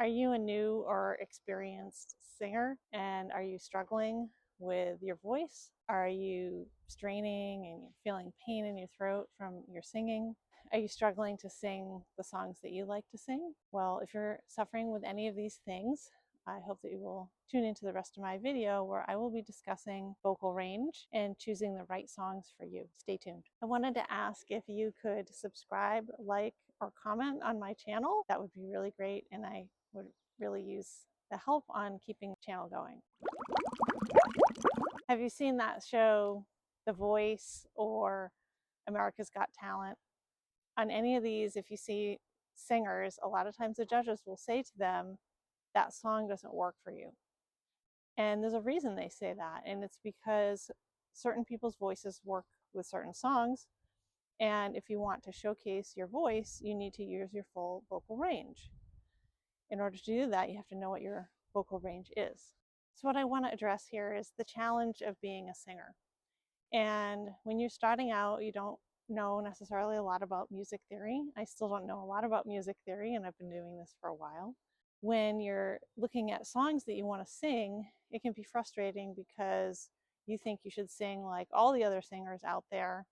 Are you a new or experienced singer, and are you struggling with your voice? Are you straining and you're feeling pain in your throat from your singing? Are you struggling to sing the songs that you like to sing? Well, if you're suffering with any of these things, I hope that you will tune into the rest of my video where I will be discussing vocal range and choosing the right songs for you. Stay tuned. I wanted to ask if you could subscribe, like, or comment on my channel. That would be really great, and I would really use the help on keeping the channel going. Have you seen that show, The Voice or America's Got Talent? On any of these, if you see singers, a lot of times the judges will say to them, that song doesn't work for you. And there's a reason they say that, and it's because certain people's voices work with certain songs, and if you want to showcase your voice, you need to use your full vocal range. In order to do that, you have to know what your vocal range is. So what I want to address here is the challenge of being a singer. And when you're starting out, you don't know necessarily a lot about music theory. I still don't know a lot about music theory, and I've been doing this for a while. When you're looking at songs that you want to sing, it can be frustrating because you think you should sing like all the other singers out there,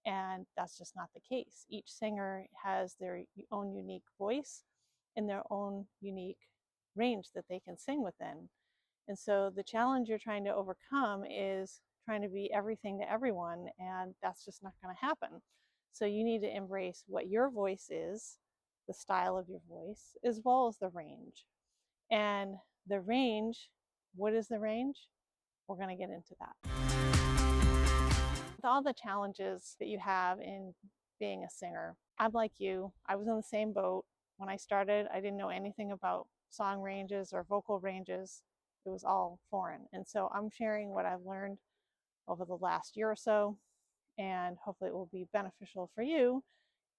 and that's just not the case. Each singer has their own unique voice and their own unique range that they can sing within. And so the challenge you're trying to overcome is trying to be everything to everyone, and that's just not going to happen. So you need to embrace what your voice is, the style of your voice, as well as the range. And the range, what is the range? We're going to get into that. With all the challenges that you have in being a singer, I'm like you. I was in the same boat. When I started, I didn't know anything about song ranges or vocal ranges. It was all foreign. And so I'm sharing what I've learned over the last year or so, and hopefully it will be beneficial for you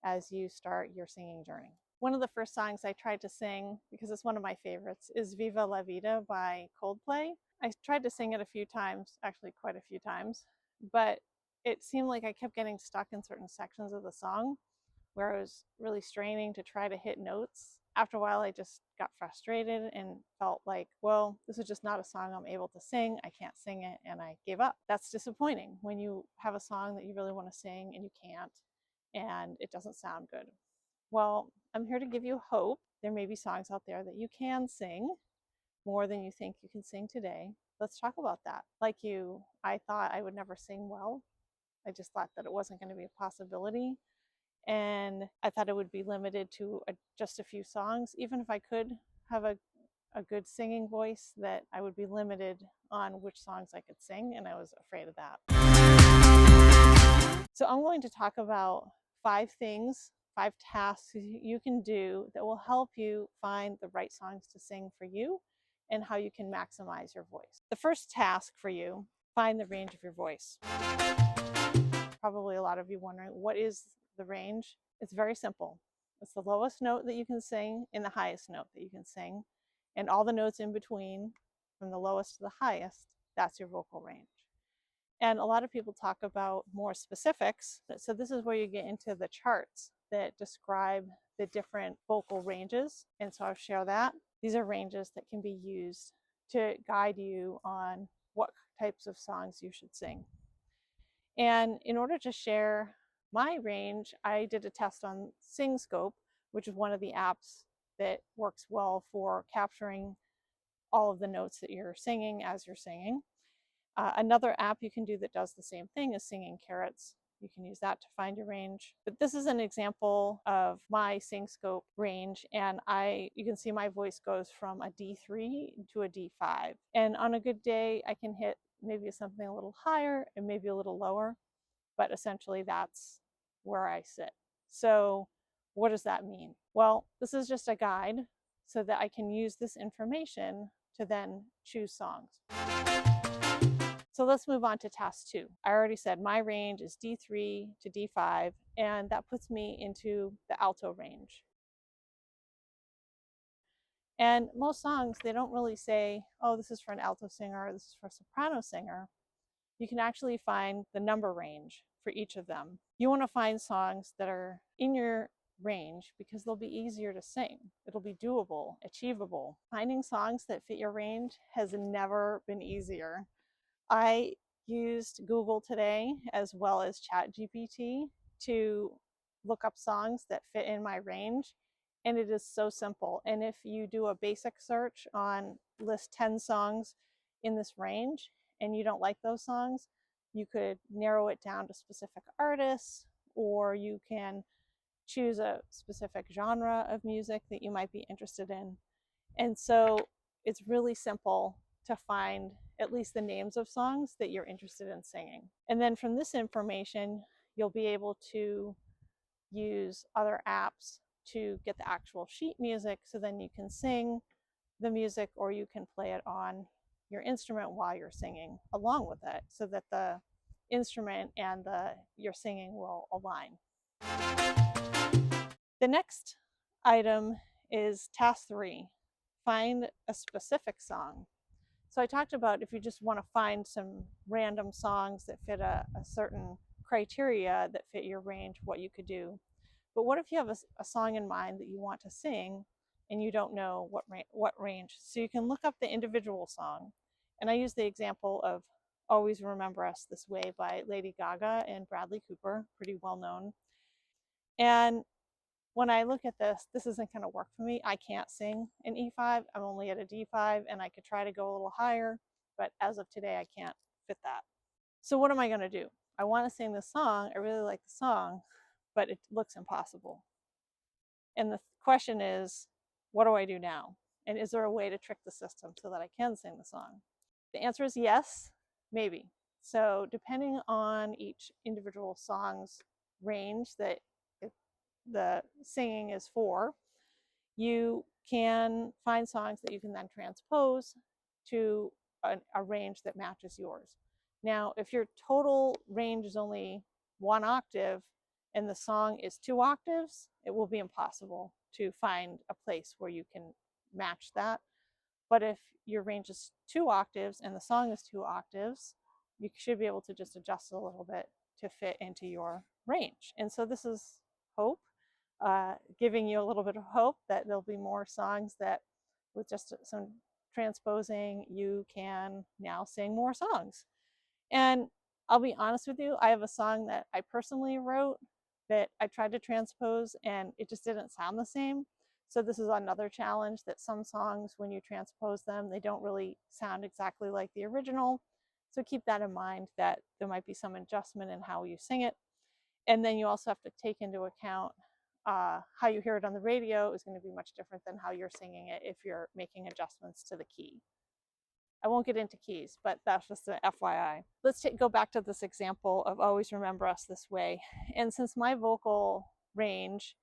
as you start your singing journey. One of the first songs I tried to sing, because it's one of my favorites, is Viva La Vida by Coldplay. I tried to sing it a few times, actually quite a few times, but it seemed like I kept getting stuck in certain sections of the song where I was really straining to try to hit notes. After a while, I just got frustrated and felt like, well, this is just not a song I'm able to sing. I can't sing it, and I gave up. That's disappointing when you have a song that you really want to sing and you can't, and it doesn't sound good. Well, I'm here to give you hope. There may be songs out there that you can sing more than you think you can sing today. Let's talk about that. Like you, I thought I would never sing well. I just thought that it wasn't going to be a possibility. And I thought it would be limited to just a few songs. Even if I could have a good singing voice, that I would be limited on which songs I could sing, and I was afraid of that. So I'm going to talk about 5 things, 5 tasks you can do that will help you find the right songs to sing for you and how you can maximize your voice. The first task for you, find the range of your voice. Probably a lot of you wondering, what is the range? It's very simple. It's the lowest note that you can sing and the highest note that you can sing, and all the notes in between from the lowest to the highest. That's your vocal range. And a lot of people talk about more specifics. So this is where you get into the charts that describe the different vocal ranges. And so I'll share that. These are ranges that can be used to guide you on what types of songs you should sing. And in order to share my range, I did a test on SingScope, which is one of the apps that works well for capturing all of the notes that you're singing as you're singing. Another app you can do that does the same thing is Singing Carrots. You can use that to find your range. But this is an example of my SingScope range, and you can see my voice goes from a D3 to a D5. And on a good day, I can hit maybe something a little higher and maybe a little lower, but essentially that's where I sit. So what does that mean? Well, this is just a guide so that I can use this information to then choose songs. So let's move on to task 2. I already said my range is D3 to D5, and that puts me into the alto range. And most songs, they don't really say, oh, this is for an alto singer, or this is for a soprano singer. You can actually find the number range for each of them. You want to find songs that are in your range because they'll be easier to sing. It'll be doable, achievable. Finding songs that fit your range has never been easier. I used Google today as well as ChatGPT to look up songs that fit in my range, and it is so simple. And if you do a basic search on list 10 songs in this range and you don't like those songs, you could narrow it down to specific artists, or you can choose a specific genre of music that you might be interested in. And so it's really simple to find at least the names of songs that you're interested in singing. And then from this information, you'll be able to use other apps to get the actual sheet music, so then you can sing the music or you can play it on your instrument while you're singing along with it, so that the instrument and your singing will align. The next item is task 3. Find a specific song. So I talked about if you just want to find some random songs that fit a certain criteria that fit your range, what you could do. But what if you have a song in mind that you want to sing and you don't know what range? So you can look up the individual song. And I use the example of Always Remember Us This Way by Lady Gaga and Bradley Cooper, pretty well known. And when I look at this, this isn't going to work for me. I can't sing an E5. I'm only at a D5, and I could try to go a little higher, but as of today, I can't fit that. So what am I going to do? I want to sing this song. I really like the song, but it looks impossible. And the question is, what do I do now? And is there a way to trick the system so that I can sing the song? The answer is yes, maybe. So depending on each individual song's range that the singing is for, you can find songs that you can then transpose to a range that matches yours. Now, if your total range is only 1 octave and the song is 2 octaves, it will be impossible to find a place where you can match that. But if your range is 2 octaves and the song is 2 octaves, you should be able to just adjust a little bit to fit into your range. And so this is hope. Giving you a little bit of hope that there'll be more songs that with just some transposing, you can now sing more songs. And I'll be honest with you, I have a song that I personally wrote that I tried to transpose and it just didn't sound the same. So this is another challenge, that some songs, when you transpose them, they don't really sound exactly like the original. So keep that in mind, that there might be some adjustment in how you sing it. And then you also have to take into account how you hear it on the radio is going to be much different than how you're singing it if you're making adjustments to the key. I won't get into keys, but that's just an FYI. Let's go back to this example of Always Remember Us This Way. And since my vocal range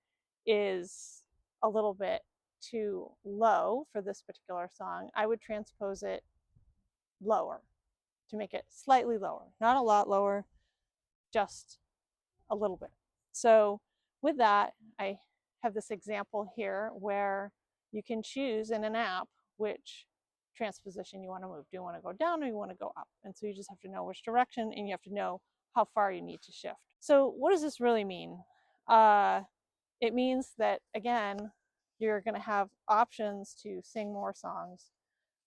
is a little bit too low for this particular song, I would transpose it lower to make it slightly lower. Not a lot lower, just a little bit. So with that, I have this example here where you can choose in an app which transposition you want to move. Do you want to go down or you want to go up? And so you just have to know which direction, and you have to know how far you need to shift. So what does this really mean? It means that, again, you're going to have options to sing more songs,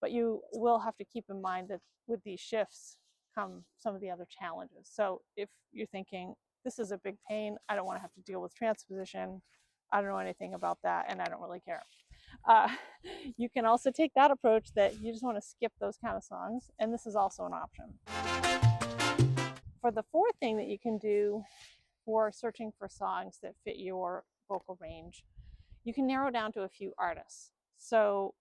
but you will have to keep in mind that with these shifts come some of the other challenges. So if you're thinking, this is a big pain, I don't want to have to deal with transposition, I don't know anything about that, and I don't really care. You can also take that approach, that you just want to skip those kind of songs, and this is also an option. For the fourth thing that you can do for searching for songs that fit your vocal range, you can narrow down to a few artists. So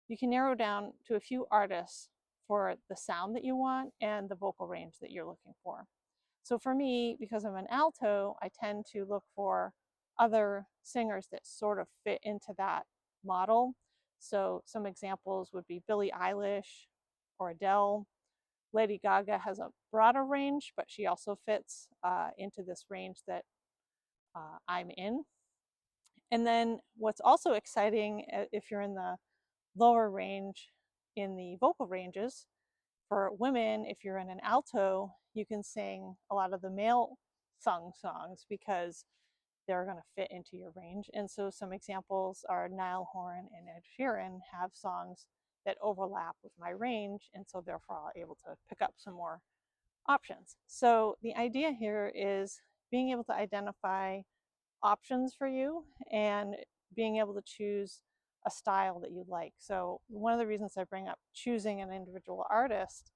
you can narrow down to a few artists for the sound that you want and the vocal range that you're looking for. So for me, because I'm an alto, I tend to look for other singers that sort of fit into that model. So some examples would be Billie Eilish or Adele. Lady Gaga has a broader range, but she also fits into this range that I'm in. And then what's also exciting, if you're in the lower range in the vocal ranges, for women, if you're in an alto, you can sing a lot of the male sung songs, because they're going to fit into your range. And so some examples are Niall Horan and Ed Sheeran have songs that overlap with my range, and so therefore I'll be able to pick up some more options. So the idea here is being able to identify options for you and being able to choose a style that you like. So one of the reasons I bring up choosing an individual artist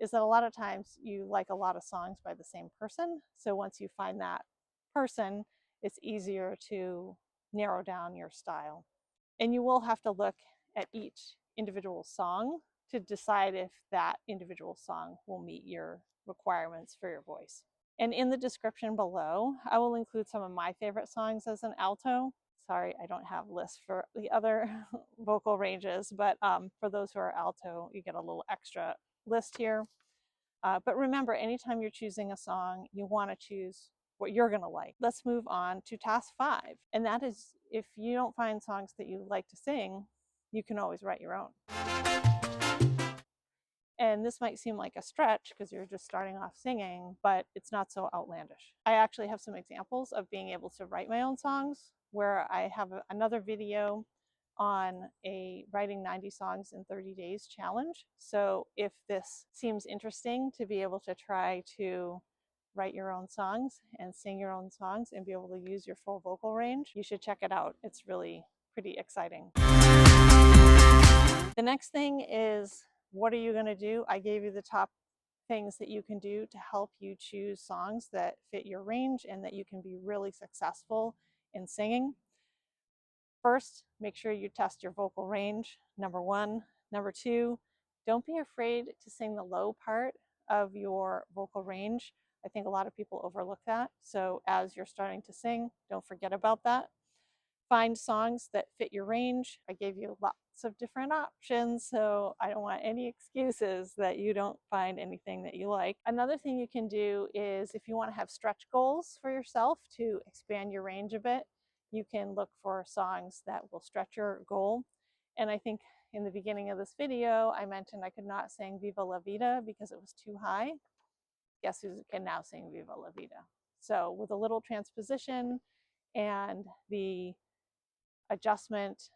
is that a lot of times you like a lot of songs by the same person. So once you find that person, it's easier to narrow down your style. And you will have to look at each individual song to decide if that individual song will meet your requirements for your voice. And in the description below, I will include some of my favorite songs as an alto. Sorry, I don't have lists for the other vocal ranges, but for those who are alto, you get a little extra list here. But remember, anytime you're choosing a song, you want to choose what you're going to like. Let's move on to task 5. And that is, if you don't find songs that you like to sing, you can always write your own. And this might seem like a stretch because you're just starting off singing, but it's not so outlandish. I actually have some examples of being able to write my own songs, where I have another video on a writing 90 songs in 30 days challenge. So if this seems interesting to be able to try to write your own songs and sing your own songs and be able to use your full vocal range, you should check it out. It's really pretty exciting. The next thing is, what are you going to do? I gave you the top things that you can do to help you choose songs that fit your range and that you can be really successful in singing. First, make sure you test your vocal range, number 1. Number 2, don't be afraid to sing the low part of your vocal range. I think a lot of people overlook that. So as you're starting to sing, don't forget about that. Find songs that fit your range. I gave you lots of different options, so I don't want any excuses that you don't find anything that you like. Another thing you can do is, if you want to have stretch goals for yourself to expand your range a bit, you can look for songs that will stretch your goal. And I think in the beginning of this video, I mentioned I could not sing Viva La Vida because it was too high. Guess who can now sing Viva La Vida? So with a little transposition and the adjustment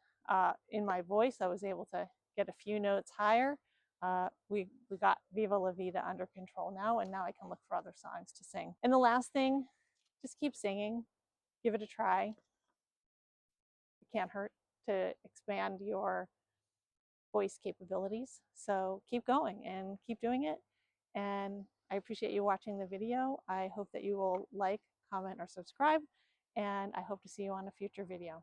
in my voice, I was able to get a few notes higher. We got Viva La Vida under control now, and now I can look for other songs to sing. And the last thing, just keep singing. Give it a try. It can't hurt to expand your voice capabilities. So keep going and keep doing it. And I appreciate you watching the video. I hope that you will like, comment, or subscribe. And I hope to see you on a future video.